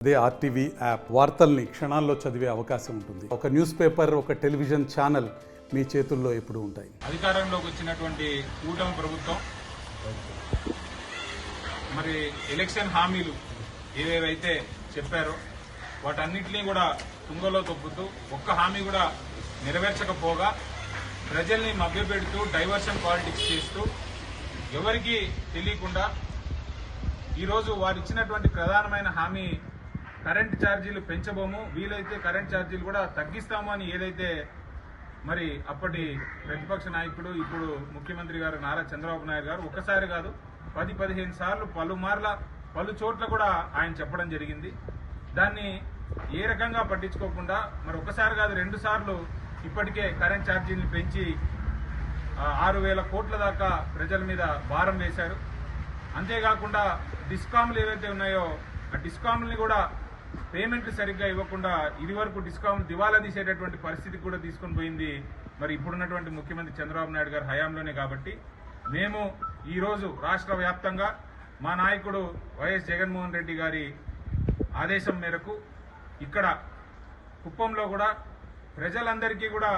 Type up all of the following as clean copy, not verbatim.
అదే RTV app వార్తల్ని క్షణాల్లో చదివే అవకాశం ఉంటుంది. ఒక న్యూస్ పేపర్, ఒక టెలివిజన్ ఛానల్ మీ చేతుల్లో ఎప్పుడూ ఉంటాయి. అధికారంలోకి వచ్చినటువంటి కూటమి ప్రభుత్వం మరి ఎలక్షన్ హామీలు ఏవేవైతే చెప్పారో వాటన్నిటినీ కూడా తుంగలో తొక్కుతూ ఒక్క హామీ కూడా నెరవేర్చకపోగా ప్రజల్ని మభ్యపెడుతూ డైవర్షన్ పాలిటిక్స్ చేస్తూ ఎవరికీ తెలియకుండా ఈరోజు వారు ఇచ్చినటువంటి ప్రధానమైన హామీ కరెంట్ ఛార్జీలు పెంచబోము, వీలైతే కరెంట్ ఛార్జీలు కూడా తగ్గిస్తాము అని ఏదైతే మరి అప్పటి ప్రతిపక్ష నాయకుడు ఇప్పుడు ముఖ్యమంత్రి గారు నారా చంద్రబాబు నాయుడు గారు ఒక్కసారి కాదు 10-15 సార్లు పలు చోట్ల కూడా ఆయన చెప్పడం జరిగింది. దాన్ని ఏ రకంగా పట్టించుకోకుండా మరి ఒకసారి కాదు 2 సార్లు ఇప్పటికే కరెంట్ ఛార్జీలను పెంచి 6,000 కోట్ల దాకా ప్రజల మీద భారం వేశారు. అంతేకాకుండా డిస్కామ్లు ఏవైతే ఉన్నాయో ఆ డిస్కామ్లని కూడా పేమెంట్లు సరిగ్గా ఇవ్వకుండా ఇది వరకు డిస్కామ్ దివాలా తీసేటటువంటి పరిస్థితి కూడా తీసుకొని పోయింది మరి ఇప్పుడున్నటువంటి ముఖ్యమంత్రి చంద్రబాబు నాయుడు గారి హయాంలోనే. కాబట్టి మేము ఈరోజు రాష్ట్ర వ్యాప్తంగా మా నాయకుడు వైఎస్ జగన్మోహన్ రెడ్డి గారి ఆదేశం మేరకు ఇక్కడ కుప్పంలో కూడా ప్రజలందరికీ కూడా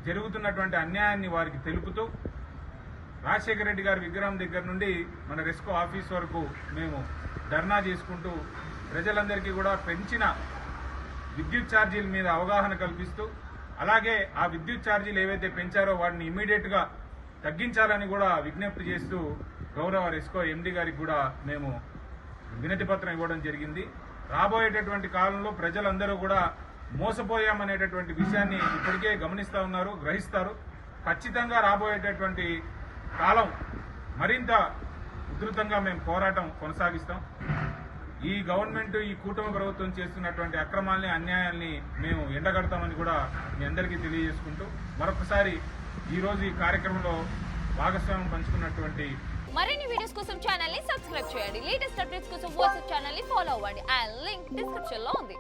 జరుగుతున్నటువంటి అన్యాయాన్ని వారికి తెలుపుతూ రాజశేఖర రెడ్డి గారి విగ్రహం దగ్గర నుండి మన రెస్కో ఆఫీస్ వరకు మేము ధర్నా చేసుకుంటూ ప్రజలందరికీ కూడా పెంచిన విద్యుత్ ఛార్జీల మీద అవగాహన కల్పిస్తూ అలాగే ఆ విద్యుత్ ఛార్జీలు ఏవైతే పెంచారో వాటిని ఇమ్మీడియట్గా తగ్గించాలని కూడా విజ్ఞప్తి చేస్తూ గౌరవ రెస్కో ఎండీ గారికి కూడా మేము వినతి పత్రం ఇవ్వడం జరిగింది. రాబోయేటటువంటి కాలంలో ప్రజలందరూ కూడా మోసపోయామనేటటువంటి విషయాన్ని ఇప్పటికే గమనిస్తూ ఉన్నారు, గ్రహిస్తారు. ఖచ్చితంగా రాబోయేటటువంటి కాలం మరింత ఉధృతంగా మేము పోరాటం కొనసాగిస్తాం. ఈ గవర్నమెంట్, ఈ కూటమి ప్రభుత్వం చేస్తున్నటువంటి అక్రమాల్ని, అన్యాయాల్ని మేము ఎండగడతామని కూడా మీ అందరికీ తెలియజేసుకుంటూ మరొకసారి ఈరోజు ఈ కార్యక్రమంలో భాగస్వామ్యం పంచుకున్నటువంటి మరిన్ని వీడియోస్ కోసం ఛానల్ ని సబ్స్క్రైబ్ చేయండి. లేటెస్ట్ అప్డేట్స్ కోసం వాట్సాప్ ఛానల్ ని ఫాలో అవ్వండి. ఆ లింక్ డిస్క్రిప్షన్ లో ఉంది.